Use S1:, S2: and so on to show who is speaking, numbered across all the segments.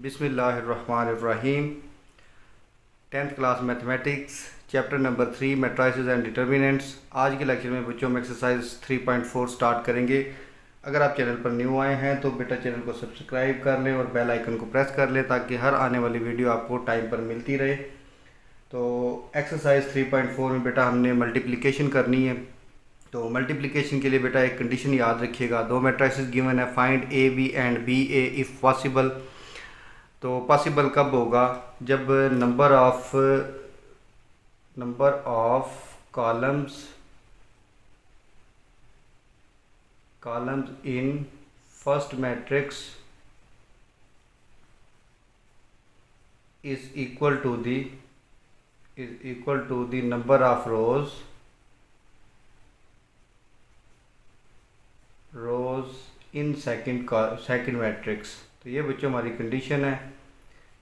S1: बिस्मिल्लाहिर्रहमानिर्रहीम। 10th class mathematics chapter number 3 matrices and determinants. आज के लेक्चर में बच्चों में एक्सरसाइज 3.4 स्टार्ट करेंगे। अगर आप चैनल पर न्यू आए हैं तो बेटा चैनल को सब्सक्राइब कर लें और बेल आइकन को प्रेस कर लें ताकि हर आने वाली वीडियो आपको टाइम पर मिलती रहे। तो एक्सरसाइज 3.4 में बेटा हमने मल्टीप्लिकेशन करनी है। तो मल्टीप्लिकेशन के लिए बेटा एक कंडीशन याद रखिएगा। दो मैट्राइसेस गिवन है, find A B and B A if possible. तो पॉसिबल कब होगा? जब number of columns in first matrix is equal to the number of rows in second matrix. तो ये बच्चों हमारी कंडीशन है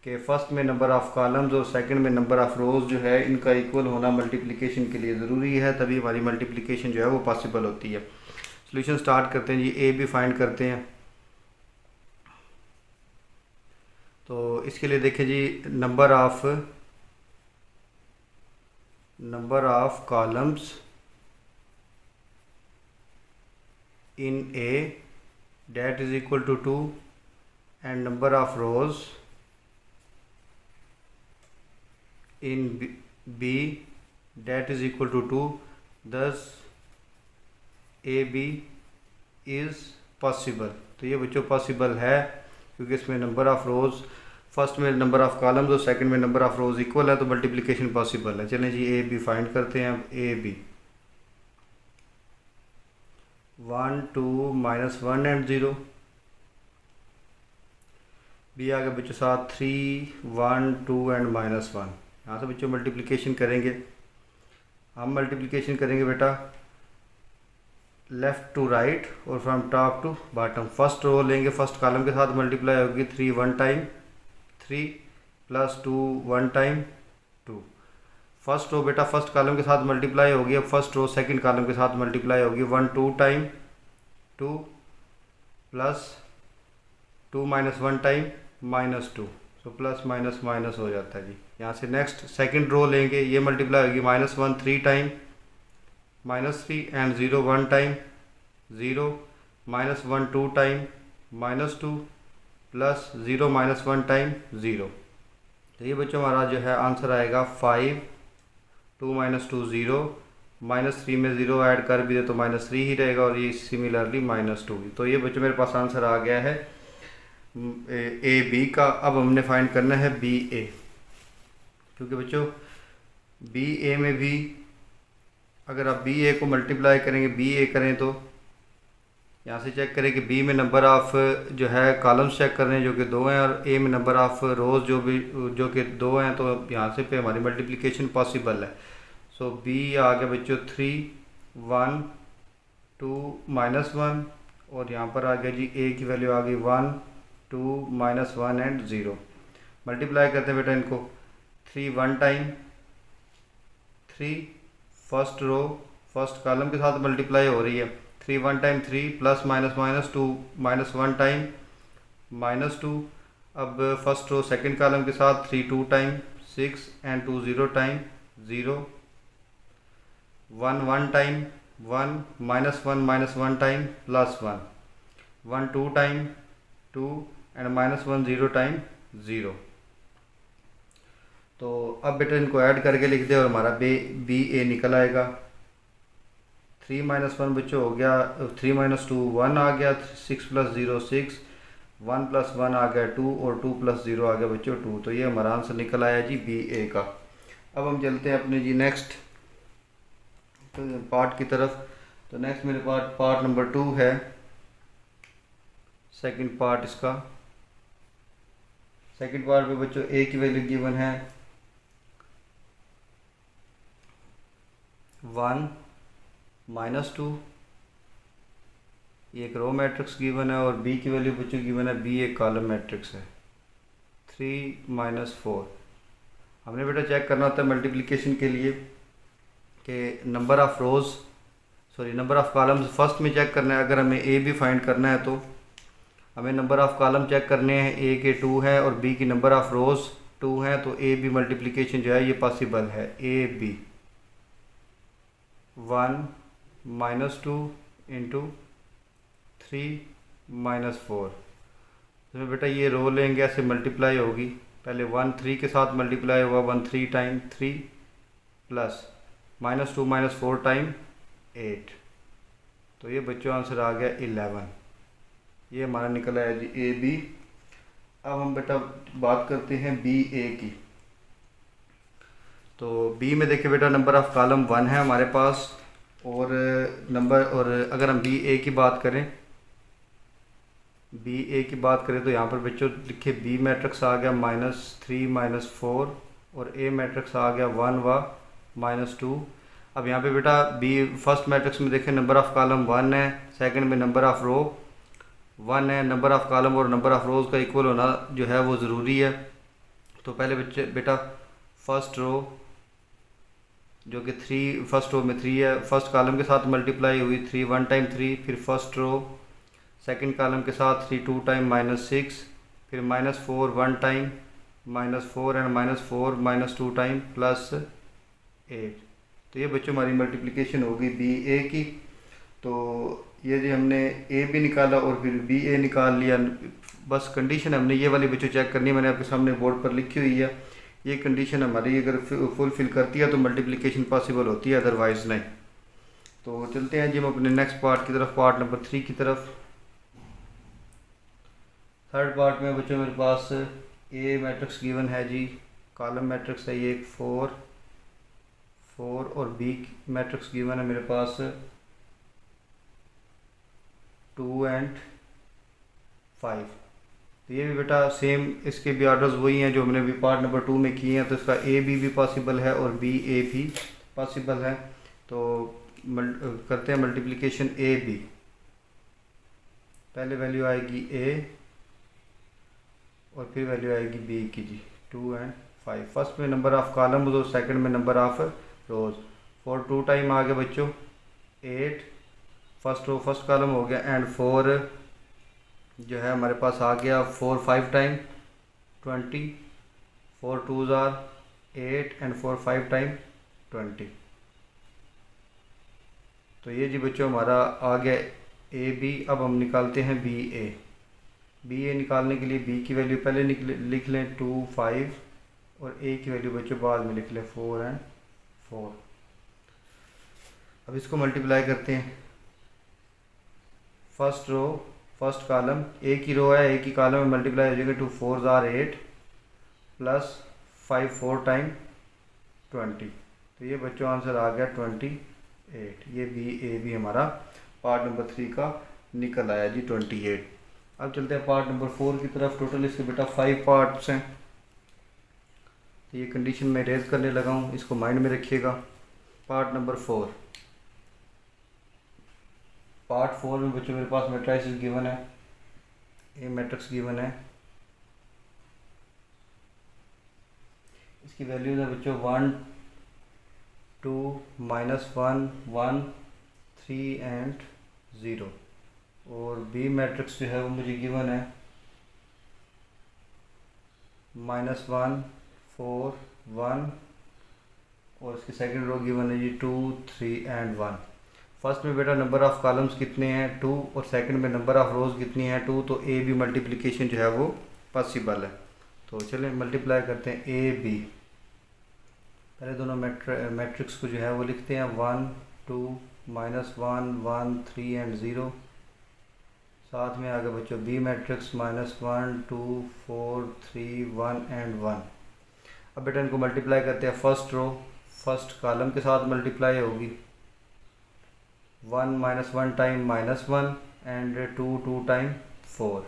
S1: कि फर्स्ट में नंबर ऑफ़ कॉलम्स और सेकंड में नंबर ऑफ़ रोज़ जो है इनका इक्वल होना मल्टीप्लिकेशन के लिए ज़रूरी है, तभी हमारी मल्टीप्लिकेशन जो है वो पॉसिबल होती है। सॉल्यूशन स्टार्ट करते हैं जी। ए भी फाइंड करते हैं। तो इसके लिए देखिए जी, number of columns in A that is equal to 2 and number of rows in B that is equal to 2, thus AB is possible। तो ये बच्चों पॉसिबल है क्योंकि इसमें नंबर ऑफ़ रोज़ फर्स्ट में नंबर ऑफ़ कॉलम्स और second में number of rose equal है, तो मल्टीप्लिकेशन पॉसिबल है। चलें जी, ए बी फाइंड करते हैं। अब ए बी 1 2 -1 एंड 0। बी आगे बच्चों साथ 3 1 2 एंड -1। यहाँ से बच्चों मल्टीप्लिकेशन करेंगे। हम मल्टीप्लिकेशन करेंगे बेटा लेफ़्ट टू राइट और from top to bottom. First row लेंगे, फर्स्ट कॉलम के साथ मल्टीप्लाई होगी 3 1 टाइम 3 + 2 1 टाइम 2। फर्स्ट रो बेटा फर्स्ट कॉलम के साथ मल्टीप्लाई होगी। अब फर्स्ट रो सेकंड कॉलम के साथ मल्टीप्लाई होगी 1 2 टाइम 2 + 2 -1 टाइम -2। तो प्लस माइनस माइनस हो जाता है जी। यहाँ से नेक्स्ट सेकंड रो लेंगे, ये मल्टीप्लाई होगी -1 3 time -3 and 0 1 time 0 -1 2 time -2 plus 0 -1 time 0। तो ये बच्चों हमारा जो है आंसर आएगा 5 2 -2 0 -3 में 0 ऐड कर भी दे तो -3 ही रहेगा और ये सिमिलरली -2। तो ये बच्चों मेरे पास आंसर आ गया है ए बी का। अब हमने फाइंड करना है बी ए, क्योंकि बच्चों बी ए में भी अगर आप बी ए को मल्टीप्लाई करेंगे, बी ए करें तो यहाँ से चेक करें कि बी में नंबर ऑफ़ जो है कॉलम्स चेक कर रहे हैं जो कि 2 हैं और ए में नंबर ऑफ़ रोज़ जो कि 2 हैं। तो यहाँ से पे हमारी मल्टीप्लिकेशन पॉसिबल है। सो बी आ गया बच्चों 3 1 2 -1 और यहाँ पर आ गया जी ए की वैल्यू आ गई 1 2 -1 एंड 0। मल्टीप्लाई करते हैं बेटा इनको 3 1 time 3 first row first column के साथ मल्टीप्लाई हो रही है 3 1 टाइम 3 + -2 -1 टाइम -2। अब फर्स्ट रो सेकंड कॉलम के साथ 3 2 time 6 and 2 0 time 0 1 1 time 1 -1 -1 time +1 1 2 time 2 and -1 0 time 0। तो अब बेटा इनको ऐड करके लिख दे और हमारा बी ए निकल आएगा। 3 -1 बच्चों हो गया 3 - 2 1 आ गया 6 + 0 6 1 + 1 आ गया 2 और 2 + 0 आ गया बच्चों 2। तो ये हमारा आंसर निकल आया जी बी ए का। अब हम चलते हैं अपने जी नेक्स्ट पार्ट की तरफ। तो नेक्स्ट मेरे पार्ट नंबर 2 है, सेकंड पार्ट इसका। सेकंड पार्ट में बच्चों ए की वैल्यू गिवन है 1 -2, ये एक रो मैट्रिक्स गिवन है और बी की वैल्यू बच्चों गिवन है बी एक कॉलम मैट्रिक्स है 3 - 4। हमने बेटा चेक करना होता है मल्टीप्लिकेशन के लिए कि नंबर ऑफ़ कॉलम्स फर्स्ट में चेक करना है। अगर हमें ए भी फाइंड करना है तो हमें नंबर ऑफ़ कॉलम चेक करने हैं, ए के 2 हैं और बी की नंबर ऑफ़ रोज़ 2 हैं, तो ए बी मल्टीप्लिकेशन जो है ये पॉसिबल है। A B 1 -2 into 3 -4। तो बेटा ये रो लेंगे, ऐसे मल्टीप्लाई होगी, पहले 1 3 के साथ मल्टीप्लाई होगा, 1 3 टाइम 3 प्लस -2 -4 टाइम 8। तो ये बच्चों आंसर आ गया 11। ये हमारा निकला है जी ए बी। अब हम बेटा बात करते हैं बी ए की। तो बी में देखिए बेटा नंबर ऑफ़ कॉलम 1 है हमारे पास, और अगर हम बी ए की बात करें, तो यहाँ पर बच्चों लिखे बी मैट्रिक्स आ गया -3 -4 और ए मैट्रिक्स आ गया 1 व -2। अब यहाँ पे बेटा बी फर्स्ट मैट्रिक्स में देखें नंबर ऑफ़ कॉलम 1 है, सेकंड में नंबर ऑफ़ रो 1 है। नंबर ऑफ़ कॉलम और नंबर ऑफ़ रोज़ का इक्वल होना जो है वो ज़रूरी है। तो पहले बेटा फर्स्ट रो जो कि 3, फर्स्ट रो में 3 है, फर्स्ट कॉलम के साथ मल्टीप्लाई हुई 3 1 टाइम 3, फिर फर्स्ट रो सेकंड कॉलम के साथ 3 2 टाइम -6, फिर -4 1 टाइम -4 एंड -4 -2 टाइम +8। तो ये बच्चों हमारी मल्टीप्लिकेशन होगी बी ए की। तो ये जो हमने ए भी निकाला और फिर बी ए निकाल लिया। बस कंडीशन हमने ये वाली बच्चों चेक करनी है, मैंने आपके सामने बोर्ड पर लिखी हुई है। ये कंडीशन हमारी अगर फुलफिल करती है तो मल्टीप्लिकेशन पॉसिबल होती है, अदरवाइज़ नहीं। तो चलते हैं जी हम अपने नेक्स्ट पार्ट की तरफ, पार्ट नंबर 3 की तरफ। थर्ड पार्ट में बच्चों मेरे पास ए मैट्रिक्स गिवन है जी, कॉलम मैट्रिक्स है ये 4 और बी मैट्रिक्स गिवन है मेरे पास 2 एंड 5। तो ये भी बेटा सेम, इसके भी ऑर्डर्स वही हैं जो हमने भी पार्ट नंबर 2 में किए हैं। तो इसका ए बी भी पॉसिबल है और बी ए भी पॉसिबल है। तो करते हैं मल्टीप्लिकेशन ए बी। पहले वैल्यू आएगी ए और फिर वैल्यू आएगी बी की जी 2 एंड 5। फर्स्ट में नंबर ऑफ़ कॉलम और सेकंड में नंबर ऑफ़ रोज़। 4 2 टाइम आ गया बच्चों 8, फर्स्ट रो फर्स्ट कॉलम हो गया, एंड 4 जो है हमारे पास आ गया 4 5 time 20, 4 2s are 8 and 4 5 time 20। तो ये जी बच्चों हमारा आ गया ए बी। अब हम निकालते हैं बी ए। बी ए निकालने के लिए बी की वैल्यू पहले लिख लें 2 5 और ए की वैल्यू बच्चों बाद में लिख लें 4 एंड 4। अब इसको मल्टीप्लाई करते हैं। First row first column A की रो है, ए की कॉलम में मल्टीप्लाई हो जाएगा 2 4s are 8 प्लस 5 4 टाइम 20। तो ये बच्चों आंसर आ गया 28। ये बी ए भी हमारा पार्ट नंबर 3 का निकल आया जी 28। अब चलते हैं पार्ट नंबर 4 की तरफ। टोटल इसके बेटा 5 पार्ट्स हैं। तो ये कंडीशन मैं रेज करने लगा हूँ, इसको माइंड में रखिएगा। पार्ट नंबर 4, पार्ट 4 में बच्चों मेरे पास मैट्रिसेस गिवन है, ए मैट्रिक्स गिवन है। इसकी वैल्यूज है बच्चों 1 2 -1 1 3 एंड 0। और बी मैट्रिक्स जो है वो मुझे गिवन है -1 4 1 और इसकी सेकंड रो गिवन है जी 2 3 एंड 1। फर्स्ट में बेटा नंबर ऑफ़ कॉलम्स कितने हैं 2 और सेकंड में नंबर ऑफ़ रोज़ कितनी है 2। तो ए बी मल्टीप्लिकेशन जो है वो पॉसिबल है। तो चलें मल्टीप्लाई करते हैं ए बी। पहले दोनों मैट्रिक्स को जो है वो लिखते हैं 1 2 -1 1 3 एंड 0। साथ में आगे बच्चों बी मैट्रिक्स -1 2 4 3 1 एंड 1। अब बेटा इनको मल्टीप्लाई करते हैं। फर्स्ट रो फर्स्ट कॉलम के साथ मल्टीप्लाई होगी 1 -1 टाइम -1 एंड 2 2 टाइम 4।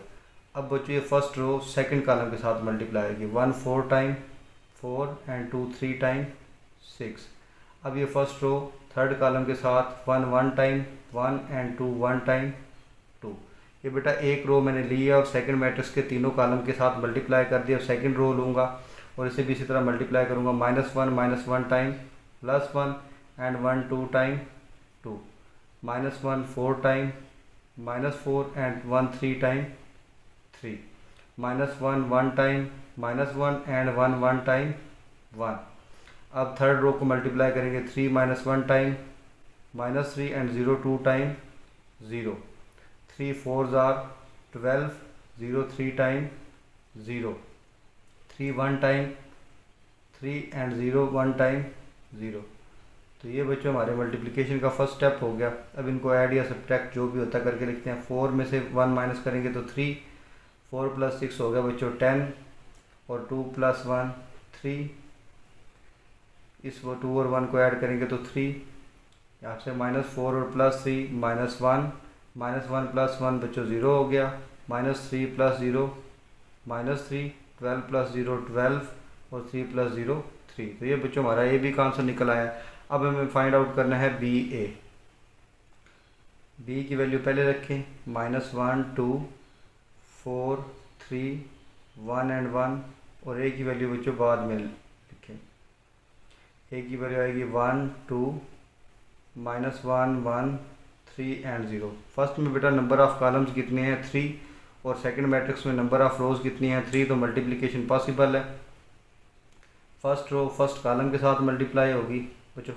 S1: अब बच्चों ये फर्स्ट रो सेकंड कॉलम के साथ मल्टीप्लाई होगी 1 4 टाइम 4 एंड 2 3 टाइम 6। अब ये फर्स्ट रो थर्ड कॉलम के साथ 1 1 टाइम 1 एंड 2 1 टाइम 2। ये बेटा एक रो मैंने लिया और सेकंड मैट्रिक्स के तीनों कॉलम के साथ मल्टीप्लाई कर दिया। सेकंड रो लूँगा और इसे भी इसी तरह मल्टीप्लाई करूँगा -1 -1 time +1 and 1 2 time 2 -1 4 time -4 and 1 3 time 3, -1 1 time, -1 and 1 1 time 1। अब थर्ड रो को मल्टीप्लाई करेंगे 3 -1 time, -3 and 0 2 time 0, 3 4s are 12, 0 3 time 0, 3 1 time 3 and 0 1 time 0। तो ये बच्चों हमारे मल्टीप्लिकेशन का फर्स्ट स्टेप हो गया। अब इनको ऐड या सब्ट्रैक्ट जो भी होता है करके लिखते हैं। 4 में से 1 माइनस करेंगे तो 3, 4 + 6 हो गया बच्चों 10, और 2 + 1 3, इस वो 2 और 1 को ऐड करेंगे तो 3, यहाँ से -4 और +3 -1, -1 + 1 बच्चों 0 हो गया, -3 + 0 -3, 12 + 0 12, और 3 + 0 3। तो ये बच्चों हमारा ए बी का आंसर निकल आया। अब हमें फाइंड आउट करना है बी ए। बी की वैल्यू पहले रखें, -1 2 4 3 1 एंड 1, और ए की वैल्यू बच्चों बाद में लिखें। ए की वैल्यू आएगी 1 2 -1 1 3 एंड 0। फर्स्ट में बेटा नंबर ऑफ कॉलम्स कितने हैं 3, और सेकंड मैट्रिक्स में नंबर ऑफ रोज कितनी हैं 3, तो मल्टीप्लिकेशन पॉसिबल है। फर्स्ट रो फर्स्ट कॉलम के साथ मल्टीप्लाई होगी बच्चों,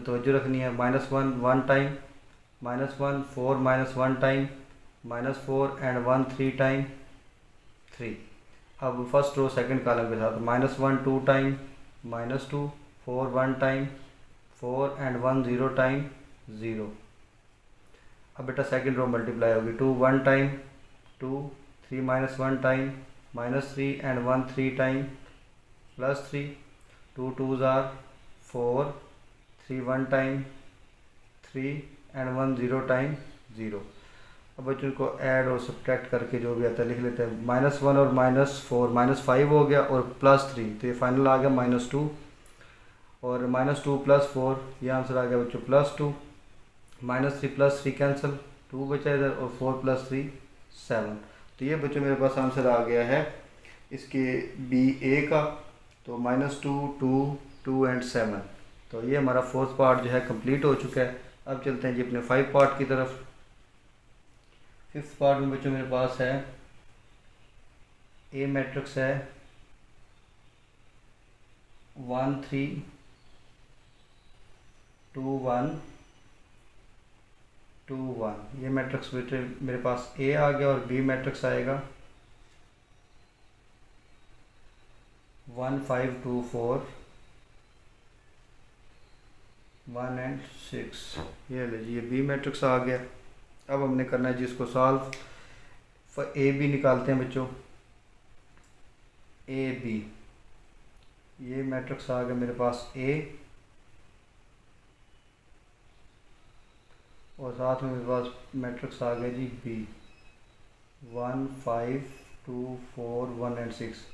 S1: तवज्जो रखनी है। -1 1 टाइम, -1 4 -1 टाइम, -4 एंड 1 3 टाइम 3। अब फर्स्ट रो सेकंड कॉलम के साथ -1 2 टाइम, -2 4 1 टाइम, 4 एंड 1 0 टाइम 0। अब बेटा सेकंड रो मल्टीप्लाई होगी 2 1 time, 2 3 -1 time, -3 and 1 3 time, +3, 2 2s are 4, 3 1 time 3 and 1 0 time 0। अब बच्चों को ऐड और सब्ट्रैक्ट करके जो भी आता है लिख लेते हैं। -1 और -4 -5 हो गया, और +3, तो ये फाइनल आ गया -2, और -2 + 4 ये आंसर आ गया बच्चों +2, -3 + 3 कैंसिल, 2 बचा इधर, और 4 + 3 7। तो ये बच्चों मेरे पास आंसर आ गया है इसके बी ए का। तो -2 2 2 एंड 7। तो ये हमारा फोर्थ पार्ट जो है कंप्लीट हो चुका है। अब चलते हैं जी अपने 5 पार्ट की तरफ। फिफ्थ पार्ट में बच्चों मेरे पास है ए मैट्रिक्स है 1 3 2 1 2 1। ये मैट्रिक्स मेरे पास ए आ गया, और बी मैट्रिक्स आएगा 1 5 2 4 1 एंड 6। ये ले जी, ये बी मैट्रिक्स आ गया। अब हमने करना है जी इसको सॉल्व। ए बी निकालते हैं बच्चों, ए बी, ये मैट्रिक्स आ गया मेरे पास ए, और साथ में मेरे पास मैट्रिक्स आ गया जी बी 1 5 2 4 1 एंड 6।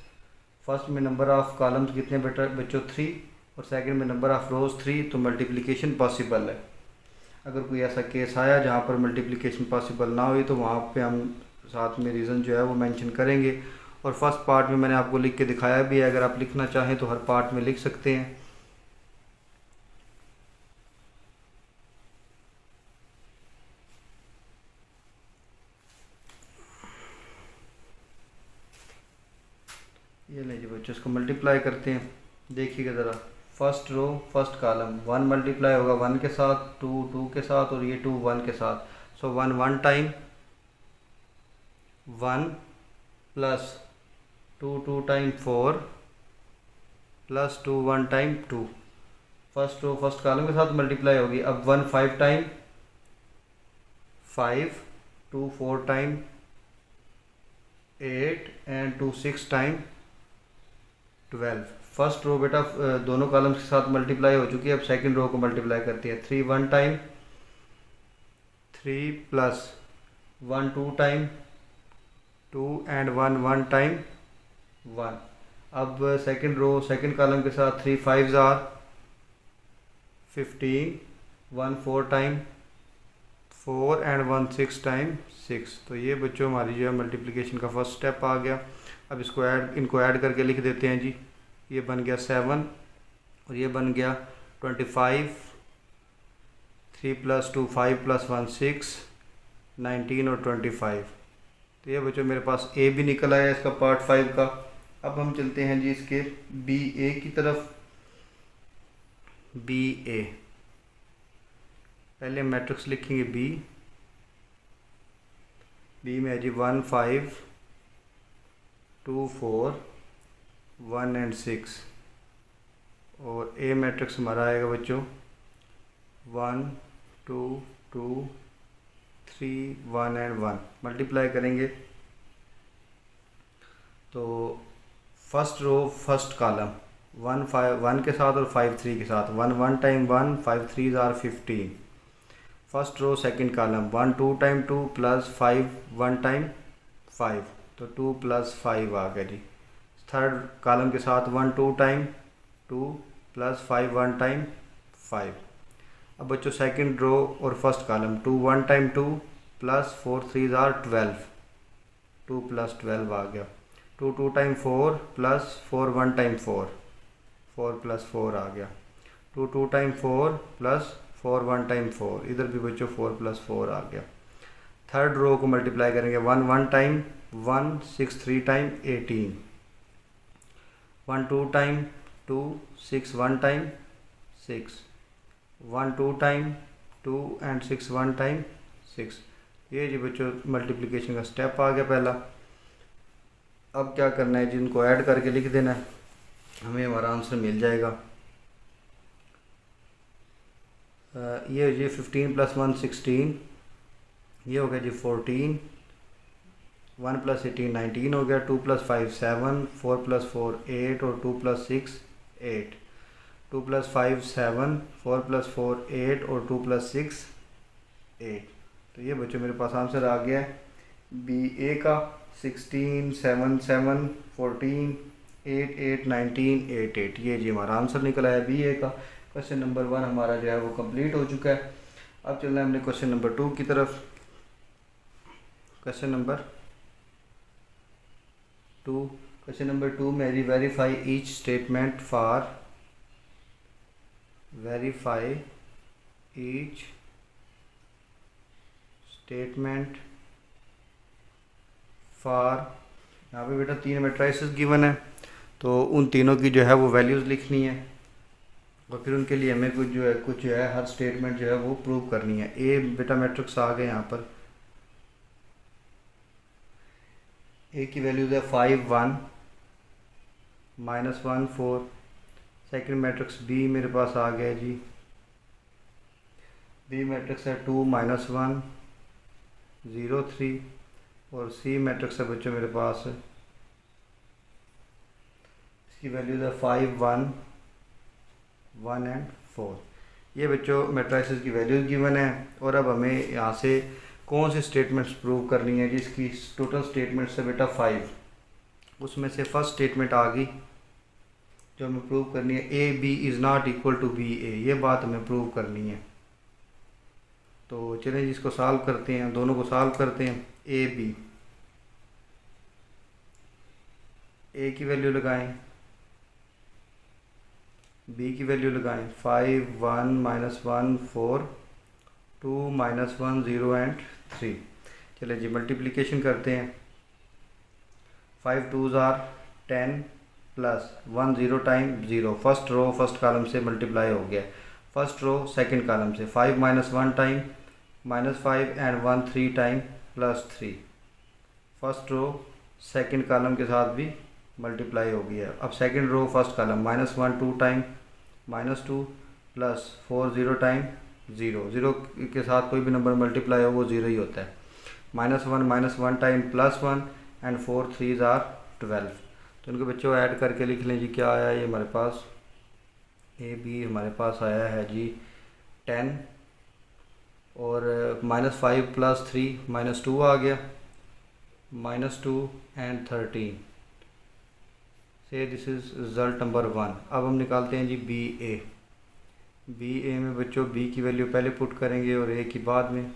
S1: फर्स्ट में नंबर ऑफ कॉलम्स कितने बच्चों 3, और सेकंड में नंबर ऑफ रोज 3, तो मल्टीप्लिकेशन पॉसिबल है। अगर कोई ऐसा केस आया जहाँ पर मल्टीप्लिकेशन पॉसिबल ना हुई, तो वहाँ पे हम साथ में रीज़न जो है वो मेंशन करेंगे। और फर्स्ट पार्ट में मैंने आपको लिख के दिखाया भी है, अगर आप लिखना चाहें तो हर पार्ट में लिख सकते हैं। ये ले जी बच्चों, इसको मल्टीप्लाई करते हैं। देखिएगा ज़रा, first row first column 1 multiply होगा 1 के साथ, 2 2 के साथ, और ये 2 1 के साथ। So 1 1 time 1 plus 2 2 time 4 plus 2 1 time 2। First row first column के साथ मल्टीप्लाई होगी। अब 1 5 time 5, 2 4 time 8 and 2 6 time 12। First row बेटा दोनों कॉलम्स के साथ मल्टीप्लाई हो चुकी है। अब सेकंड रो को मल्टीप्लाई करती है। 3 1 time 3 plus 1 2 time 2 and 1 1 time 1। अब सेकंड रो सेकंड कॉलम के साथ 3 5s are 15, 1 4 time 4 and 1 6 time 6। तो ये बच्चों हमारी जो है मल्टीप्लिकेशन का फर्स्ट स्टेप आ गया। अब इनको ऐड करके लिख देते हैं जी। ये बन गया 7, और ये बन गया 25, 3 + 2 5 + 1 6 19 और 25। तो ये बच्चों मेरे पास ए भी निकल आया इसका पार्ट 5 का। अब हम चलते हैं जी इसके बी ए की तरफ। बी ए, पहले मैट्रिक्स लिखेंगे बी में है जी 1 5 2 4 1 एंड 6, और ए मैट्रिक्स हमारा आएगा बच्चों 1 2 2 3 1 एंड 1। मल्टीप्लाई करेंगे तो फर्स्ट रो फर्स्ट कॉलम 1 5 1 के साथ और 5 3 के साथ 1 1 time 1 5 3 are 15। First row second column 1 2 time 2 plus 5 1 time 5, तो 2 प्लस 5 आ गया जी। थर्ड कॉलम के साथ 1 2 टाइम 2 प्लस 5 1 टाइम 5। अब बच्चों सेकंड रो और first column 2 1 time 2 plus 4 3 are 12, 2 plus 12 आ गया। 2 2 टाइम 4 प्लस 4 1 टाइम 4, 4 प्लस 4 आ गया। 2 2 टाइम 4 प्लस 4 1 टाइम 4, इधर भी बच्चों 4 प्लस 4 आ गया। थर्ड रो को मल्टीप्लाई करेंगे 1 1 time 1 6 3 time 18, 1 2 time 2 6 1 time 6, 1 2 time 2 and 6 1 time 6। ये जी बच्चों मल्टीप्लिकेशन का स्टेप आ गया पहला। अब क्या करना है जी, इनको ऐड करके लिख देना है, हमें हमारा आंसर मिल जाएगा। ये हो जी 15 प्लस 1 16, ये हो गया जी 14, 1 प्लस 18 19 हो गया, 2 प्लस 5 7, 4 प्लस 4 8 और 2 प्लस 6 8, 2 प्लस 5 7, 4 प्लस 4 8 और 2 प्लस 6 8। तो ये बच्चों मेरे पास आंसर आ गया है बी ए का 16 7 7 14 8 8 19 8 8। ये जी हमारा आंसर निकला है बी ए का। क्वेश्चन नंबर 1 हमारा जो है वो कंप्लीट हो चुका है। अब चलना है हमने क्वेश्चन नंबर 2 की तरफ। क्वेश्चन नंबर 2 में जी verify each statement for, verify each statement for, यहाँ पे बेटा 3 मैट्रिसेस गिवन है, तो उन तीनों की जो है वो वैल्यूज़ लिखनी है, और फिर उनके लिए हमें कुछ जो है हर स्टेटमेंट जो है वो प्रूव करनी है। ए बेटा मैट्रिक्स आ गए यहाँ पर, ए की वैल्यूज़ है 5 1 -1 4। सेकंड मैट्रिक्स बी मेरे पास आ गया जी, बी मैट्रिक्स है 2 -1 0 3, और सी मैट्रिक्स है बच्चों मेरे पास, इसकी वैल्यूज़ है 5 1 1 एंड 4। ये बच्चों मैट्रिसेस की वैल्यूज़ गिवन है, और अब हमें यहाँ से कौन सी स्टेटमेंट्स प्रूव करनी है, जिसकी टोटल स्टेटमेंट्स है बेटा 5, उसमें से फर्स्ट स्टेटमेंट आ गई जो हमें प्रूव करनी है, A B is not equal to B A, ये बात हमें प्रूव करनी है। तो चलें जिसको सॉल्व करते हैं, दोनों को सॉल्व करते हैं। ए बी, ए की वैल्यू लगाएं, बी की वैल्यू लगाएं, 5 1 -1 4 2 -1 0 एंड 3। चले जी मल्टीप्लिकेशन करते हैं। 5 2s are 10 plus 1 0 time 0, first row first column से मल्टीप्लाई हो गया, फर्स्ट रो सेकंड कॉलम से 5 -1 time -5 and 1 3 time +3, first row second column के साथ भी मल्टीप्लाई हो गया। अब second row first column -1 2 time -2 plus 4 0 time 0, 0 के साथ कोई भी नंबर मल्टीप्लाई हो वो 0 ही होता है। -1 टाइम +1 एंड 4 3s आर 12। तो इनको बच्चों ऐड करके लिख लें जी, क्या आया ये हमारे पास, ए बी हमारे पास आया है जी 10, और -5 + 3 -2 आ गया, -2 एंड 13। से दिस इज़ रिज़ल्ट नंबर 1। अब हम निकालते हैं जी बी ए में बच्चों बी की वैल्यू पहले पुट करेंगे और ए की बाद में।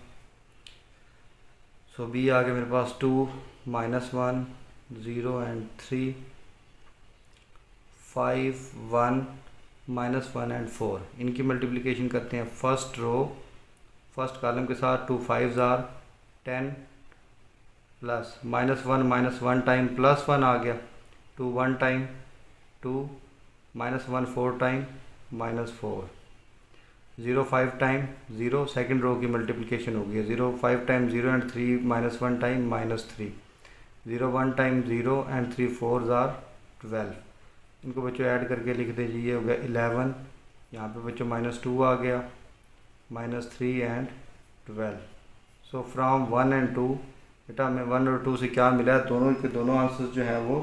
S1: सो बी आ गया मेरे पास 2 -1 0 एंड 3, 5 1 -1 एंड 4। इनकी मल्टीप्लिकेशन करते हैं। फर्स्ट रो फर्स्ट कॉलम के साथ 2 5s आर 10 प्लस -1 टाइम +1 आ गया, 2 1 time 2, -1 4 time -4, 0 5 time 0, second row की मल्टीप्लिकेशन हो गई है, 0 5 time 0 and 3 -1 time -3, 0 1 time 0 and 3 4 are 12। इनको बच्चों ऐड करके लिख दीजिए, ये हो गया 11, यहाँ पे बच्चों -2 आ गया, -3 एंड 12। सो फ्रॉम 1 एंड 2 बेटा हमें 1 और 2 से क्या मिला है, दोनों के दोनों आंसर्स जो हैं वो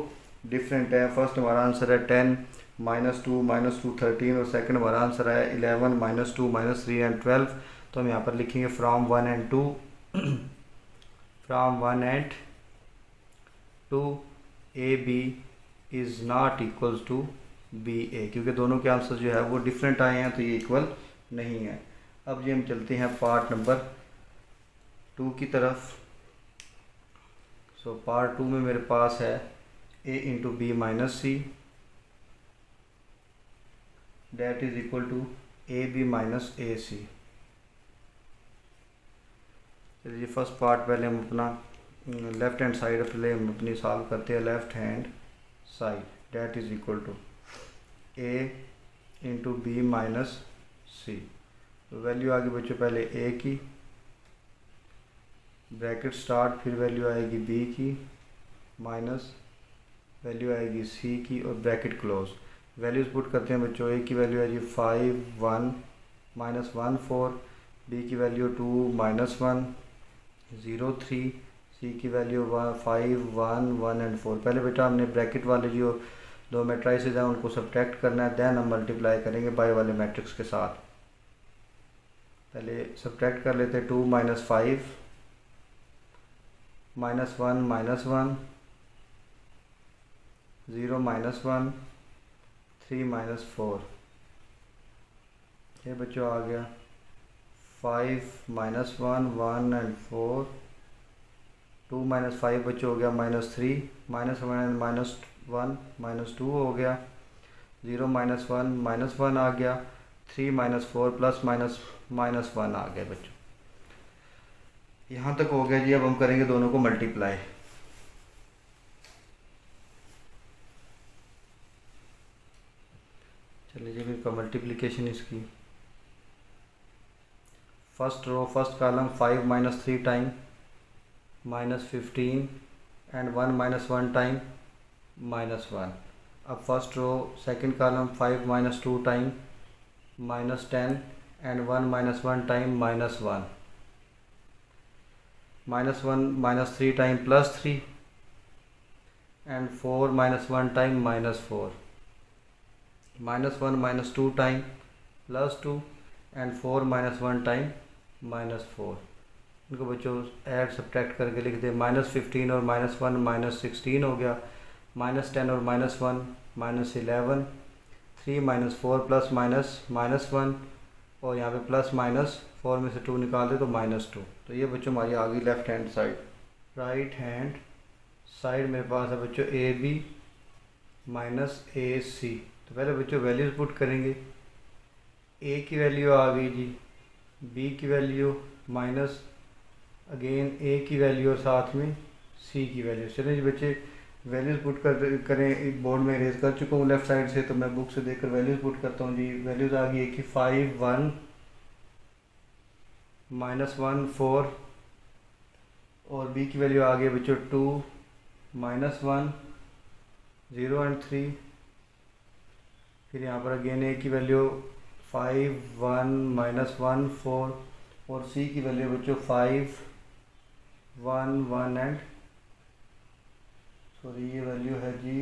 S1: डिफरेंट है। फर्स्ट हमारा आंसर है 10 -2 13 और सेकंड हमारा आंसर है 11 -2 -3 एंड 12। तो हम यहाँ पर लिखेंगे from 1 and 2 from 1 and 2 AB is not equals to BA, क्योंकि दोनों के आंसर जो है वो डिफरेंट आए हैं तो ये इक्वल नहीं है। अब ये हम चलते हैं पार्ट नंबर 2 की तरफ। सो पार्ट 2 में मेरे पास है A into B minus C that is equal to AB minus AC। चलिए फर्स्ट पार्ट पहले हम अपना लेफ्ट हैंड साइड पहले हम अपनी सॉल्व करते हैं। Left hand side that is equal to A into B minus C। तो वैल्यू आ गई बच्चों पहले A की, ब्रैकेट स्टार्ट, फिर वैल्यू आएगी B की, माइनस वैल्यू आएगी C की और ब्रैकेट क्लोज। वैल्यूज़ पुट करते हैं बच्चों। A की वैल्यू है जी 5 1 -1 4, B की वैल्यू 2 -1 0 3, C की वैल्यू 5 1 1 एंड 4। पहले बेटा हमने ब्रैकेट वाले जो दो मैट्राइसेज हैं उनको सब्ट्रैक्ट करना है, देन हम मल्टीप्लाई करेंगे बाय वाले मैट्रिक्स के साथ। पहले सब्ट्रैक्ट कर लेते हैं। 2 - 5 -1 -1 0 -1 3 -4। ये बच्चों आ गया 5 -1 1 एंड 4, 2 - 5 बच्चों हो गया -3, -1 -2 हो गया, 0 -1 -1 आ गया, 3 -4 प्लस -1 आ गया बच्चों। यहाँ तक हो गया जी। अब हम करेंगे दोनों को मल्टीप्लाई। चलिए जी फिर मल्टीप्लिकेशन इसकी। First row first column 5 - 3 time -15 and 1 -1 time -1। अब first row second column 5 - 2 time -10 and 1 -1 time -1, -1 -3 time +3 and 4 -1 time -4, -1 -2 time +2 and 4 -1 time -4। इनको बच्चों ऐड सब्ट्रैक्ट करके लिख दे। -15 और -1 -16 हो गया, -10 और -1 -11, 3 -4 प्लस -1 और यहाँ पे +-4 में से 2 निकाल दे तो -2। तो ये बच्चों हमारी आ गई left hand side. Right hand side मेरे पास है बच्चों AB माइनस AC। तो पहले बच्चों वैल्यूज़ पुट करेंगे। A की वैल्यू आ गई जी, B की वैल्यू माइनस अगेन A की वैल्यू और साथ में C की वैल्यू। चलिए जी बच्चे वैल्यूज़ पुट करें। बोर्ड में इरेज कर चुका हूँ लेफ़्ट साइड से, तो मैं बुक से देखकर वैल्यूज़ पुट करता हूँ जी। वैल्यूज़ आ गई है कि 5 1 -1 4 और B की वैल्यू आ गई बच्चों 2 -1 0 एंड 3। फिर यहाँ पर अगेन A की वैल्यू 5 1 -1 4 और C की वैल्यू बच्चों 5 1 1 एंड सॉरी ये वैल्यू है जी,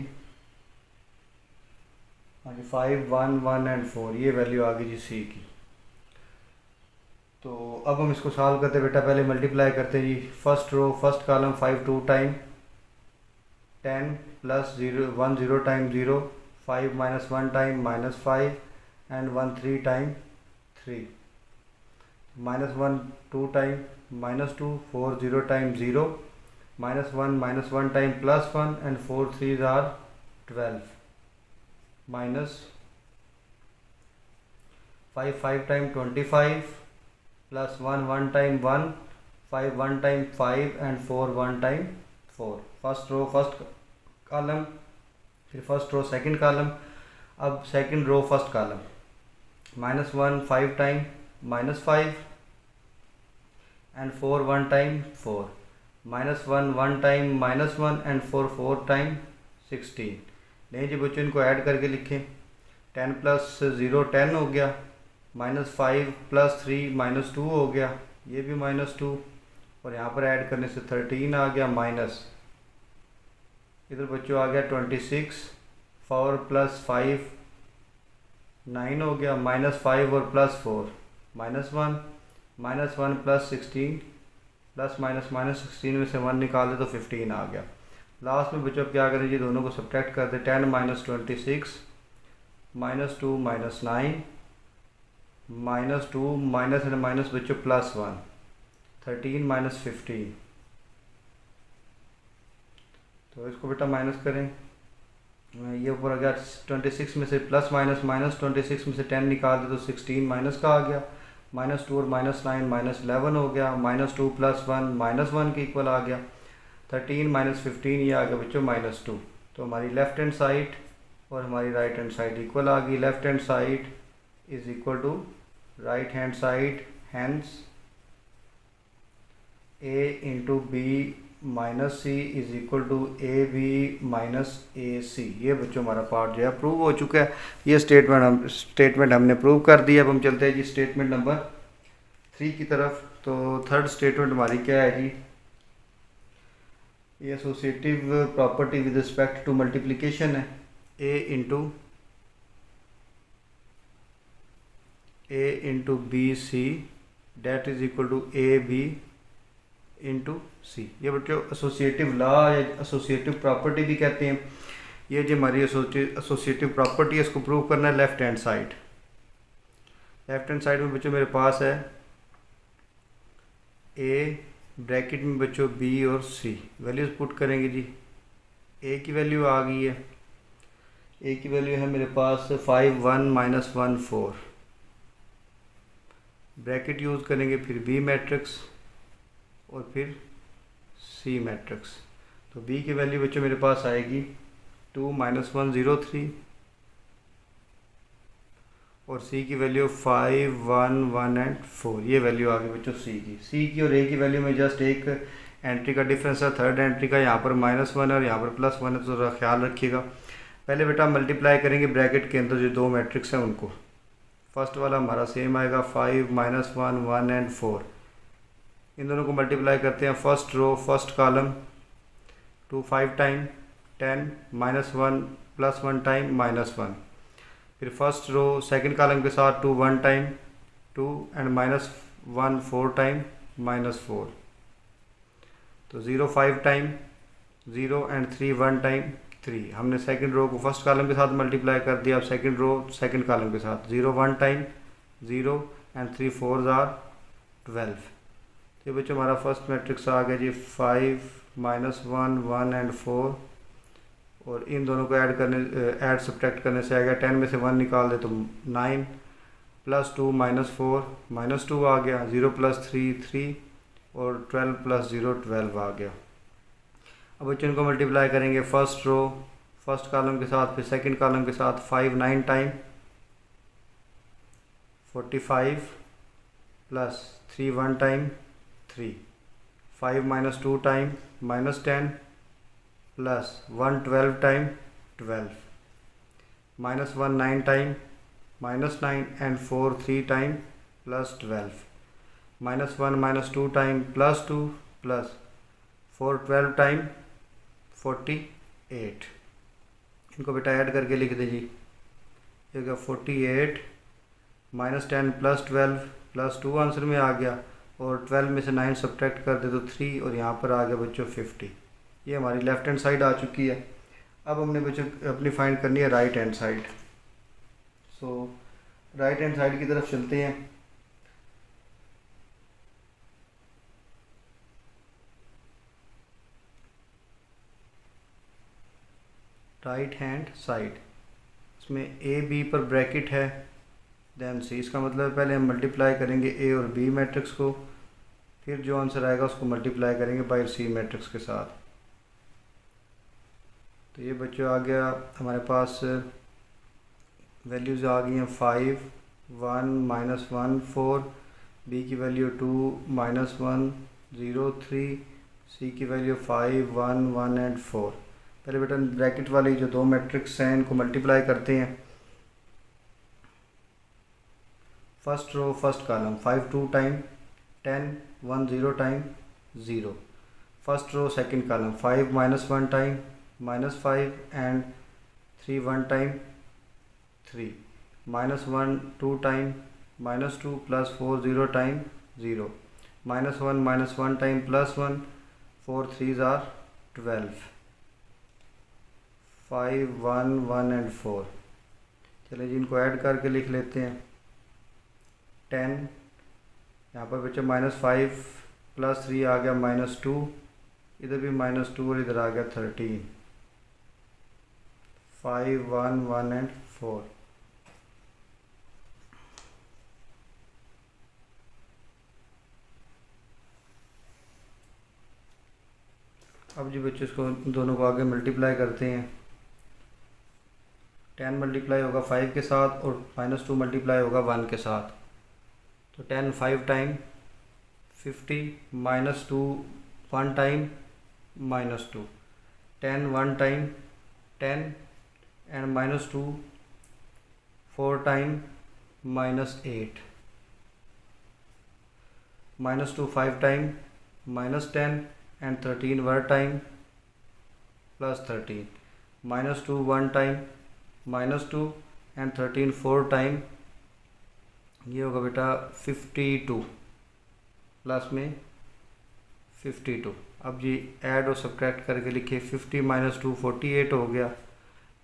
S1: हाँ जी 5 1 1 एंड 4। ये वैल्यू आ गई जी C की। तो अब हम इसको सॉल्व करते बेटा। पहले मल्टीप्लाई करते जी। First row first column 5 2 time 10 plus 0 1 0 time 0, 5 -1 time -5 and 1 3 time 3, -1 2 time -2, 4 0 time 0, -1 -1 time +1 and 4 3s are 12, minus 5 5 time 25 plus 1 1 time 1, 5 1 time 5 and 4 1 time 4, first row first column, फिर फर्स्ट रो सेकंड कॉलम, अब second row first column, -1 5 time -5 and 4 1 time 4, -1 1 time -1 and 4 4 time 16। नहीं जी बच्चों, इनको add करके लिखें। 10 + 0 10 हो गया, -5 + 3 -2 हो गया, ये भी -2, और यहाँ पर ऐड करने से 13 आ गया, माइनस इधर बच्चों आ गया 26, 4 + 5 9 हो गया, -5 और +4 -1, -1 + 16 ±16 में से 1 निकाल दे तो 15 आ गया। लास्ट में बच्चों अब क्या करें जी, दोनों को सब्ट्रैक्ट कर दे। 10 - 26 -2 - 9 -2 माइनस एंड माइनस बच्चों +1, 13 - 15। तो इसको बेटा माइनस करें, ये ऊपर आ गया 26 में से प्लस माइनस -26 में से 10 निकाल दे तो 16 माइनस का आ गया, -2 और -9 -11 हो गया, -2 + 1 -1 के इक्वल आ गया, 13 - 15 ये आ गया बच्चों -2। तो हमारी लेफ़्ट हैंड साइड और हमारी राइट हैंड साइड इक्वल आ गई। Left hand side is equal to right hand side, hence a × b - c is equal to ab - ac। ये बच्चों हमारा पार्ट जो है प्रूव हो चुका है। ये स्टेटमेंट हमने प्रूव कर दिया। अब हम चलते हैं जी स्टेटमेंट नंबर 3 की तरफ। तो थर्ड स्टेटमेंट हमारी क्या है जी, ये associative property with respect to multiplication है। a × bc that is equal to ab × c। ये बच्चों एसोसिएटिव लॉ या एसोसिएटिव प्रॉपर्टी भी कहते हैं। ये जो हमारी एसोसिएटिव प्रॉपर्टी है इसको प्रूव करना है left hand side. Left hand side में बच्चों मेरे पास है a ब्रैकेट में बच्चों b और c, वैल्यूज़ पुट करेंगे जी। a की वैल्यू आ गई है, a की वैल्यू है मेरे पास 5 1 -1 4, ब्रैकेट यूज़ करेंगे, फिर b मैट्रिक्स और फिर c मैट्रिक्स। तो b की वैल्यू बच्चों मेरे पास आएगी 2 - 1 0 3, और c की वैल्यू 5 1 1 एंड 4। ये वैल्यू आ गई बच्चों c की और a की वैल्यू में जस्ट एक एंट्री का डिफरेंस है, थर्ड एंट्री का। यहाँ पर -1 है और यहाँ पर +1 है, तो ज़रा ख्याल रखिएगा। पहले बेटा मल्टीप्लाई करेंगे ब्रैकेट के अंदर जो दो मैट्रिक्स हैं उनको। फर्स्ट वाला हमारा सेम आएगा 5 - 1 1 एंड 4। इन दोनों को मल्टीप्लाई करते हैं, first row first column 2 5 time 10 -1 +1 time -1, फिर फर्स्ट रो सेकंड कॉलम के साथ 2 1 टाइम 2 एंड -1 4 टाइम -4। तो 0 5 टाइम 0 एंड 3 1 टाइम 3। हमने सेकंड रो को फर्स्ट कॉलम के साथ मल्टीप्लाई कर दिया। अब सेकंड रो सेकंड कॉलम के साथ 0 1 टाइम 0 एंड 3 4 आर 12। तो बच्चों हमारा फर्स्ट मैट्रिक्स आ गया जी 5 -1 1 एंड 4, और इन दोनों को ऐड सब्ट्रैक्ट करने से आएगा 10 में से 1 निकाल दे तो 9 +2 -4 -2 आ गया, 0 + 3 3 और 12 + 0 12 आ गया। अब बच्चों इनको मल्टीप्लाई करेंगे, फर्स्ट रो फर्स्ट कॉलम के साथ फिर सेकंड कॉलम के साथ 5 9 time 45 + 3 1 time 3, 5 - 2 time -10 + 1 12 time 12, -1 9 time -9 and 4 3 time +12, -1 - 2 time +2 + 4 12 time 48। इनको बेटा ऐड करके लिख दे जी। ये क्या 48 -10 +12 +2 आंसर में आ गया, और 12 में से 9 सब्ट्रैक्ट कर दे तो 3, और यहाँ पर आ गया बच्चों 50। ये हमारी लेफ़्ट हैंड साइड आ चुकी है। अब हमने बच्चों अपनी फाइंड करनी है राइट हैंड साइड। सो राइट हैंड साइड की तरफ चलते हैं। राइट हैंड साइड, इसमें ए बी पर ब्रैकेट है, देन सी। इसका मतलब पहले हम मल्टीप्लाई करेंगे ए और बी मैट्रिक्स को, फिर जो आंसर आएगा उसको मल्टीप्लाई करेंगे बाय सी मैट्रिक्स के साथ। तो ये बच्चों आ गया हमारे पास वैल्यूज़ आ गई हैं 5 1 -1 4, बी की वैल्यू 2 -1 0 3, सी की वैल्यू 5 1 1 एंड 4। पहले बेटा ब्रैकेट वाली जो दो मैट्रिक्स हैं इनको मल्टीप्लाई करते हैं। First row first column 5 2 time 10 1 0 time 0। First row second column 5 -1 time -5 and 3 1 time 3, -1 2 time -2 + 4 0 time 0, -1 -1 time +1, 4 3s are 12, 5 1 1 and 4। चलिए जी इनको ऐड करके लिख लेते हैं। 10 यहाँ पर बच्चे -5 + 3 आ गया -2, इधर भी -2 और इधर आ गया 13, 5 1 1 एंड 4। अब जी बच्चों इसको दोनों को आगे मल्टीप्लाई करते हैं। 10 मल्टीप्लाई होगा 5 के साथ और -2 मल्टीप्लाई होगा 1 के साथ। तो 10 5 time 50, -2 1 time -2, 10 1 time 10 and -2 4 time -8, -2 5 time -10 and 13 1 time +13, -2 1 time -2 and 13 4 time, ये होगा बेटा 52 प्लस में 52। अब जी ऐड और सब्ट्रैक्ट करके लिखिए। 50 - 2 48 हो गया,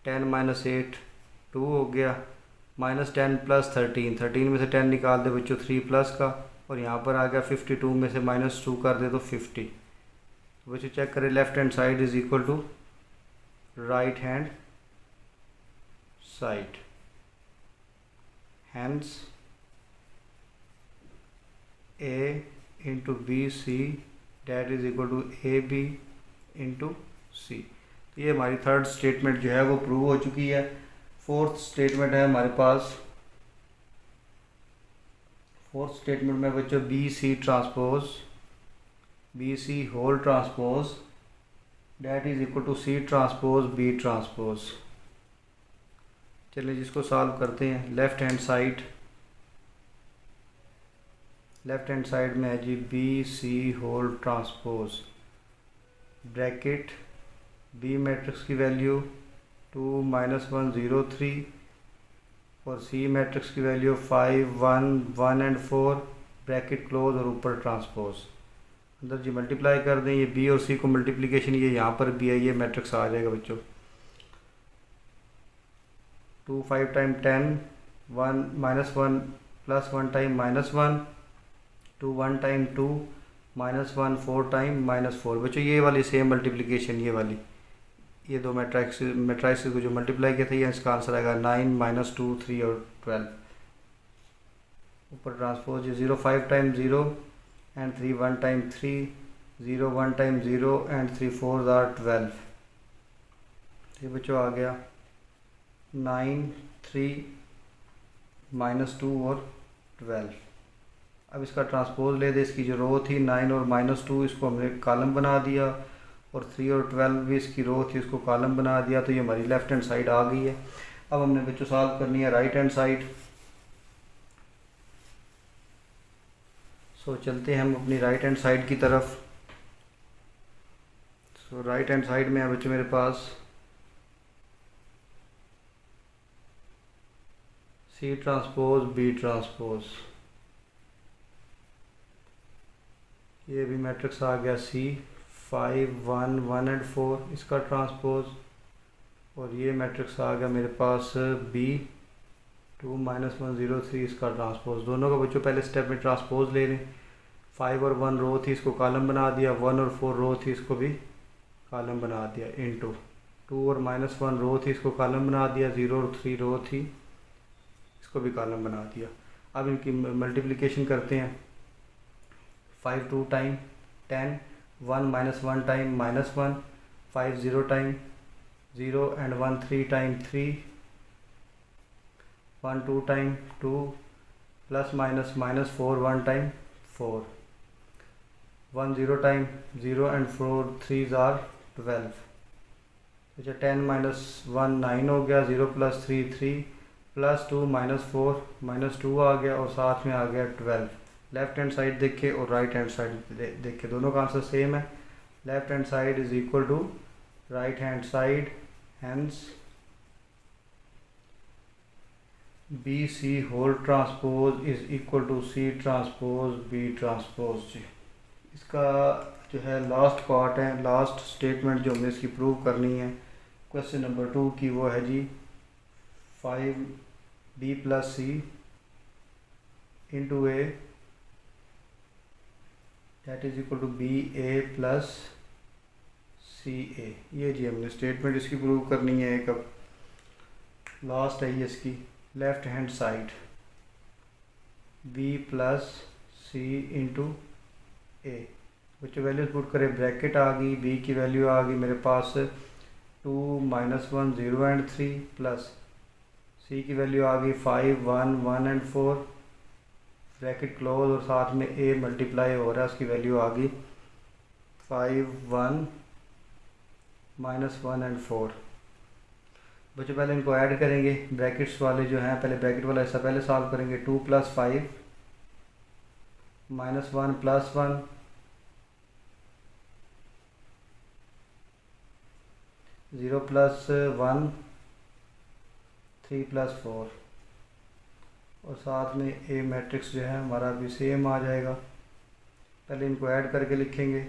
S1: 10 - 8 2 हो गया, -10 + 13, 13 में से 10 निकाल दे बच्चों 3 प्लस का, और यहाँ पर आ गया 52 में से -2 कर दे तो 50। बच्चों चेक करें, left hand side is equal to right hand side, hence A into B C that is equal to A B into C. तो ये हमारी थर्ड स्टेटमेंट जो है वो प्रूव हो चुकी है। फोर्थ स्टेटमेंट है हमारे पास। फोर्थ स्टेटमेंट में बच्चों B C transpose, B C whole transpose that is equal to C transpose B transpose. चलिए जिसको सॉल्व करते हैं। लेफ्ट हैंड साइड में है जी B C whole transpose, bracket B matrix की वैल्यू 2 -1 0 3 और सी मैट्रिक्स की वैल्यू 5 1 1 एंड 4, ब्रैकेट क्लोज और ऊपर ट्रांसपोज। अंदर जी मल्टीप्लाई कर दें, ये बी और सी को मल्टीप्लिकेशन ये यहाँ पर भी है, ये मैट्रिक्स आ जाएगा बच्चों। 2 5 टाइम 10 1 -1 + 1 टाइम -1, 2 1 टाइम 2 -1 4 टाइम -4। बच्चों ये वाली सेम मल्टीप्लिकेशन, ये वाली ये दो मैट्रिक्स को जो मल्टीप्लाई किया था ये इसका आंसर आएगा 9 -2 3 और 12। ऊपर transpose 0 5 time 0 and 3 1 time 3, 0 1 time 0 and 3 4s are 12। ये बच्चों आ गया 9 3 -2 और 12। अब इसका ट्रांसपोज ले दे, इसकी जो रो थी 9 और -2 इसको हमने कॉलम बना दिया, और 3 और 12 भी इसकी रो थी इसको कॉलम बना दिया। तो ये हमारी लेफ्ट हैंड साइड आ गई है। अब हमने बच्चों सॉल्व करनी है राइट हैंड साइड। सो चलते हैं हम अपनी राइट हैंड साइड की तरफ। सो राइट हैंड साइड में है बच्चों मेरे पास सी ट्रांसपोज बी ट्रांसपोज, ये भी मैट्रिक्स आ गया सी 5 1 1 एंड 4 इसका ट्रांसपोज, और ये मैट्रिक्स आ गया मेरे पास बी 2 -1 0 3 इसका ट्रांसपोज। दोनों का बच्चों पहले स्टेप में ट्रांसपोज ले लें। 5 और 1 रो थी इसको कॉलम बना दिया, 1 और 4 रो थी इसको भी कॉलम बना दिया, इनटू 2 और -1 रो थी इसको कॉलम बना दिया, 0 और 3 रो थी इसको भी कॉलम बना दिया। अब इनकी मल्टीप्लिकेशन करते हैं। 5 2 time 10, 1 -1 time -1, 5 0 time 0 and 1 3 time 3, 1 2 time 2, plus minus minus 4 1 time 4, 1 0 time 0 and 4 3s are 12। अच्छा 10 minus 1 9 हो गया, 0 plus 3 3, प्लस 2 minus 4 minus 2 आ गया और साथ में आ गया 12। लेफ्ट हैंड साइड देखे और राइट हैंड साइड देखे, दोनों का आंसर सेम है। Left hand side is equal to right hand side, hence B C whole transpose is equal to C transpose B transpose. जी इसका जो है लास्ट पार्ट है, लास्ट स्टेटमेंट जो हमें इसकी प्रूव करनी है क्वेश्चन नंबर 2 की, वो है जी 5b plus C into A that is equal to B A plus C A. ये जी हमने स्टेटमेंट इसकी प्रूव करनी है। एक अब लास्ट है ये इसकी left hand side, b plus C into A, बच्चों वैल्यूज पुट करें, ब्रैकेट आ गई, b की वैल्यू आ गई मेरे पास 2 -1 0 एंड 3, प्लस सी की वैल्यू आ गई 5 1 1 एंड 4, ब्रैकेट क्लोज और साथ में ए मल्टीप्लाई हो रहा है, उसकी वैल्यू आ गई 5 1 -1 एंड 4। बच्चों पहले इनको ऐड करेंगे, ब्रैकेट्स वाले जो हैं पहले ब्रैकेट वाला हिस्सा पहले सॉल्व करेंगे। 2 + 5 -1 + 1 0 + 1 3 + 4 और साथ में ए मैट्रिक्स जो है हमारा भी सेम आ जाएगा। पहले इनको ऐड करके लिखेंगे,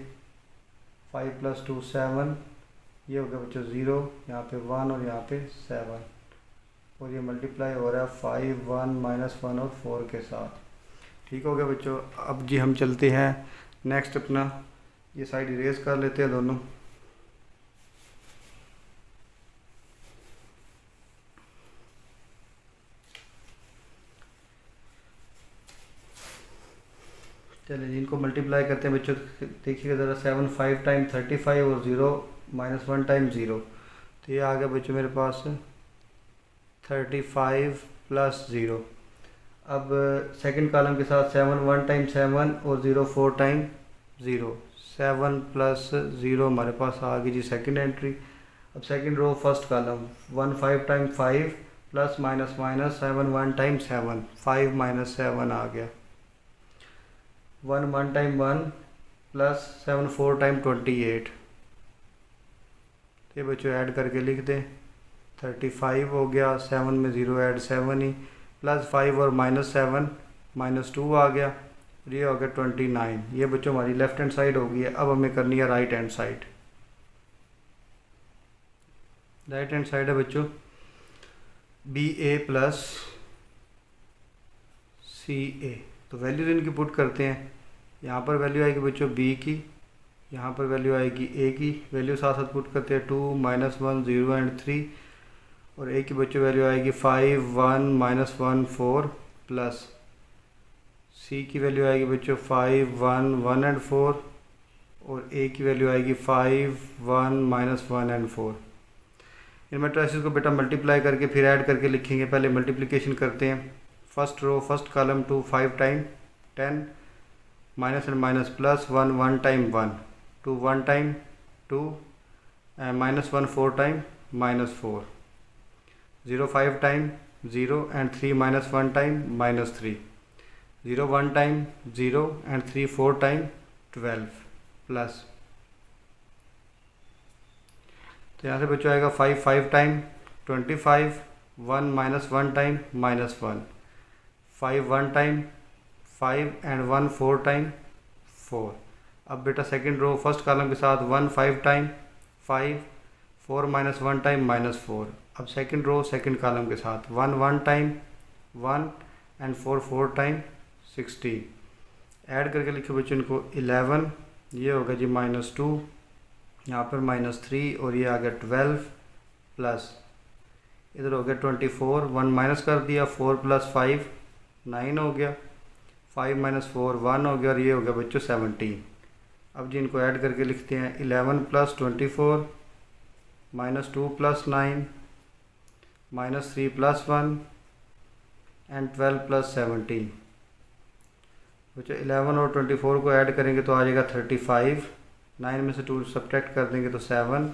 S1: 5 + 2 7, ये हो गया बच्चों 0, यहाँ पे 1 और यहाँ पे 7 और ये मल्टीप्लाई हो रहा है 5 1 -1 और 4 के साथ। ठीक हो गया बच्चों। अब जी हम चलते हैं नेक्स्ट, अपना ये साइड इरेज कर लेते हैं दोनों। चलिए जी इनको मल्टीप्लाई करते हैं बच्चों, देखिएगा ज़रा 7 5 टाइम 35 और 0 -1 टाइम 0, तो ये आ गया बच्चों मेरे पास 35 + 0। अब सेकंड कॉलम के साथ 7 1 टाइम 7 और 0 4 टाइम 0, 7 + 0 हमारे पास आ गई जी सेकंड एंट्री। अब second row first column 1 5 time 5 plus minus minus 7 1 time 7, 5 - 7 आ गया। 1 1 टाइम 1 प्लस 7 4 टाइम 28, ये बच्चों ऐड करके लिख दें, 35 हो गया, 7 में 0 ऐड 7 ही, प्लस 5 और -7 -2 आ गया, ये हो गया 29। ये बच्चों हमारी लेफ्ट हैंड साइड हो गई है। अब हमें करनी है right hand side. Right hand side है बच्चों BA प्लस CA, तो वैल्यूज इनकी पुट करते हैं। यहाँ पर वैल्यू आएगी बच्चों B की, यहाँ पर वैल्यू आएगी A की, वैल्यू साथ साथ पुट करते हैं 2 -1 0 एंड 3, और A की बच्चों वैल्यू आएगी 5 1 -1 4, प्लस C की वैल्यू आएगी बच्चों 5 1 1 एंड 4, और A की वैल्यू आएगी 5 1 -1 एंड 4। इन मैट्रिसेस को बेटा मल्टीप्लाई करके फिर ऐड करके लिखेंगे। पहले मल्टीप्लिकेशन करते हैं, first row first column 2 5 time 10, minus and minus plus 1 1 time 1, 2 1 time 2, -1 4 time -4, 0 5 time 0 and 3 -1 time -3, 0 1 time 0 and 3 4 time 12, plus तो यहाँ से बच्चों आएगा 5 5 time 25, 1 -1 time -1, 5 1 time 5 and 1 4 time 4। अब बेटा सेकंड रो फर्स्ट कॉलम के साथ 1 5 टाइम 5, 4 -1 टाइम -4। अब सेकंड रो सेकंड कॉलम के साथ 1 1 टाइम 1 एंड 4 4 टाइम 16। ऐड करके लिखे बच्चों इनको 11, ये होगा जी -2, यहाँ पर -3 और ये आ गया 12, प्लस इधर हो गया 24, 1 माइनस कर दिया, 4 + 5 9 हो गया, 5 - 4 1 हो गया, और ये हो गया बच्चों 17। अब जी इनको ऐड करके लिखते हैं 11 + 24 -2 + 9 -3 + 1 एंड 12 + 17। बच्चों 11 और 24 को ऐड करेंगे तो आ जाएगा 35। 9 में से 2 सब्ट्रैक्ट कर देंगे तो 7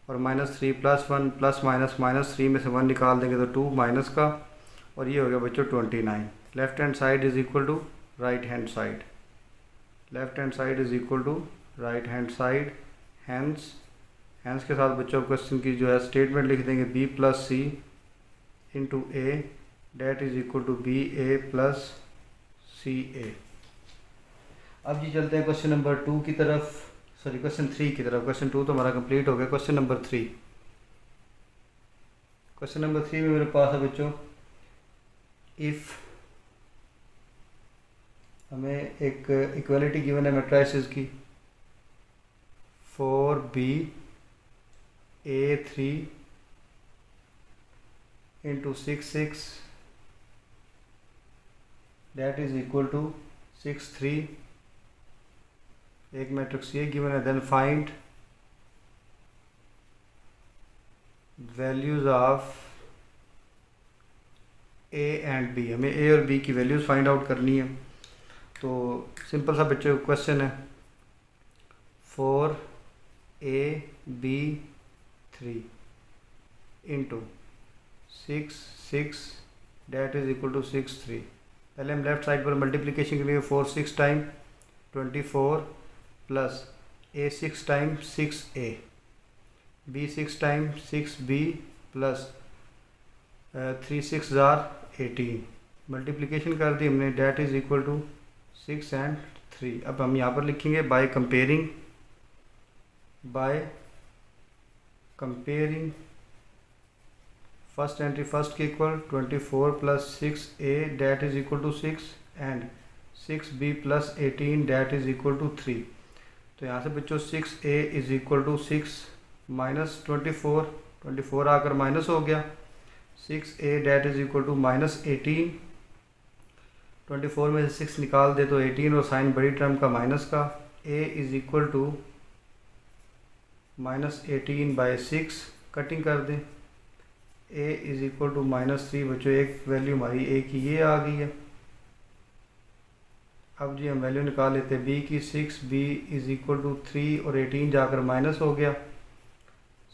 S1: और -3 + 1 प्लस माइनस -3 में से 1 निकाल देंगे तो 2 माइनस का, और ये हो गया बच्चों 29। Left hand side is equal to right hand side. Left hand side is equal to right hand side. Hence के साथ बच्चों क्वेश्चन की जो है स्टेटमेंट लिख देंगे B + C × A that is equal to BA + CA। अब जी चलते हैं क्वेश्चन नंबर 2 की तरफ, सॉरी क्वेश्चन 3 की तरफ। क्वेश्चन 2 तो हमारा कंप्लीट हो गया। Question number 3। क्वेश्चन नंबर 3 में मेरे पास है बच्चों, इफ़ हमें एक इक्वालिटी गिवन है मैट्रिसेस की 4B A3 × 6 6 that is equal to 6 3। एक मैट्रिक्स ये गिवन है। Then find values of A and B। हमें A और B की वैल्यूज़ फाइंड आउट करनी है। तो सिंपल सा बच्चों क्वेश्चन है, 4AB3 × 6 6 that is equal to 6 3। पहले हम लेफ्ट साइड पर मल्टीप्लिकेशन के लिए 4 6 time 24 plus A6 time 6A, B6 time 6B plus 3 6 18। Multiplication कर दी हमने, that is equal to 6 and 3। अब हम यहाँ पर लिखेंगे by comparing first entry first के equal 24 + 6A that is equal to 6 and 6B + 18 that is equal to 3। तो यहाँ से बच्चों 6A is equal to 6 minus 24 आकर माइनस हो गया। 6A that is equal to -18। 24 में से 6 निकाल दे तो 18 और साइन बड़ी टर्म का माइनस का। A is equal to -18/6 cutting कर दें। A इज़ इक्वल टू -3 बच्चों, एक वैल्यू हमारी A की ये आ गई है। अब जी हम वैल्यू निकाल लेते हैं B की। 6B इज़ इक्वल टू 3 और 18 जाकर माइनस हो गया।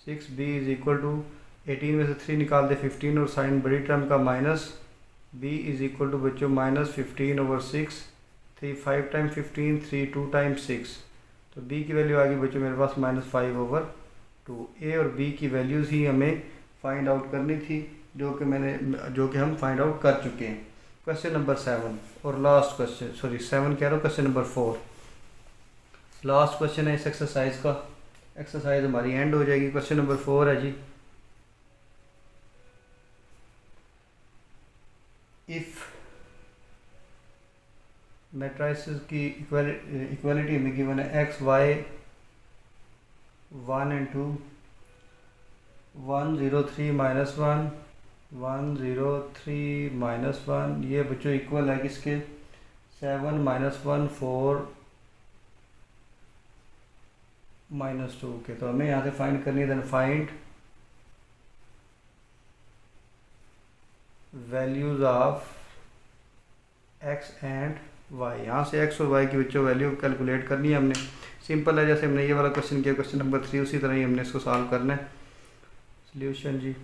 S1: 6B इज़ इक्वल टू 18 में से 3 निकाल दे 15 और साइन बड़ी टर्म का minus. B is equal to बच्चों -15/6। 3 5 टाइम 15, 3 2 टाइम 6। तो B की वैल्यू आ गई बच्चों मेरे पास -5/2। A और B की वैल्यूज़ ही हमें फाइंड आउट करनी थी, जो कि हम फाइंड आउट कर चुके हैं। क्वेश्चन नंबर 7 और लास्ट क्वेश्चन, सॉरी 7 कह रहा हूँ, क्वेश्चन नंबर 4 लास्ट क्वेश्चन है इस एक्सरसाइज का। एक्सरसाइज हमारी एंड हो जाएगी। क्वेश्चन नंबर 4 है जी, इफ़ मैट्रिसेस की इक्वालिटी में गिवन है x y 1 and 2 1 0 3 -1 1 0 3 -1, ये बच्चों इक्वल है किसके 7 -1 4 -2 के। तो हमें यहाँ से फाइंड करनी है। Then find values of x and y। यहाँ से x और y की बच्चों वैल्यू कैलकुलेट करनी है हमने। सिंपल है, जैसे हमने ये वाला क्वेश्चन किया क्वेश्चन नंबर 3, उसी तरह ही हमने इसको सॉल्व करना है। Solution ji,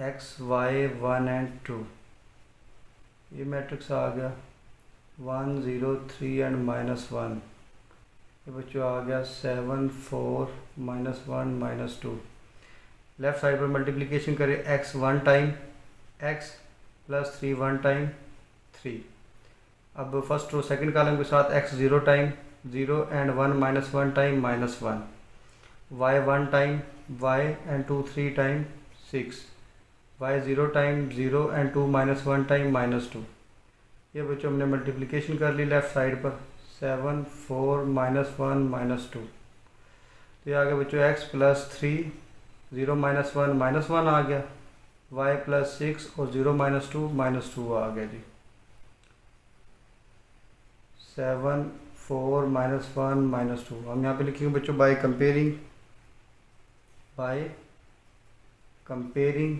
S1: x y 1 and 2, ये मैट्रिक्स आ गया 1 0 3 and -1। ये बच्चों आ गया 7 4 -1 -2। लेफ़्ट साइड पर मल्टीप्लिकेशन करें x 1 time x plus 3 1 time 3। अब फर्स्ट रो सेकंड कॉलम के साथ x 0 time 0 and 1 -1 time -1, y 1 time y and 2 3 time 6, y 0 time 0 and 2 -1 time -2। ये बच्चों हमने मल्टीप्लिकेशन कर ली लेफ़्ट साइड पर 7 4 -1 -2। तो ये आ गया बच्चों x प्लस 3 0 -1 आ गया, y प्लस 6 और 0 -2 आ गया जी। 7 4 -1 -2 हम यहाँ पे लिखेंगे बच्चों by comparing bye comparing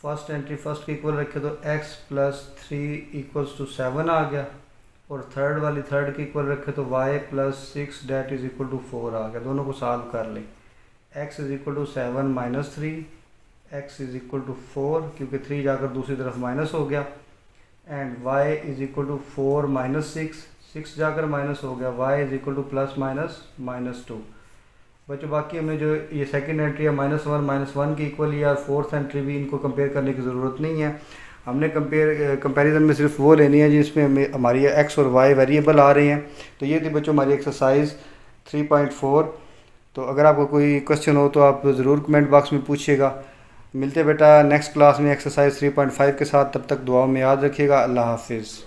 S1: first entry first के इक्वल रखे तो x प्लस 3 इक्वल्स टू 7 आ गया, और थर्ड वाली थर्ड के इक्वल रखे तो y plus 6 that is equal to 4 आ गया। दोनों को सॉल्व कर लें। x is equal to 7 minus 3, x is equal to 4 क्योंकि 3 जाकर दूसरी तरफ माइनस हो गया, and y is equal to 4 minus 6 जाकर माइनस हो गया, y is equal to plus minus 2। बच्चों बाकी हमने जो ये सेकंड एंट्री है -1 की इक्वल या फोर्थ एंट्री भी इनको कंपेयर करने की ज़रूरत नहीं है। हमने कंपैरिजन में सिर्फ वो लेनी है जिसमें हमारी x और y वेरिएबल आ रहे हैं। तो ये थी बच्चों हमारी एक्सरसाइज 3.4। तो अगर आपको कोई क्वेश्चन हो तो आप ज़रूर कमेंट बॉक्स में पूछिएगा। मिलते बेटा नेक्स्ट क्लास में एक्सरसाइज 3.5 के साथ। तब तक दुआओं में याद रखिएगा। अल्लाह हाफिज़।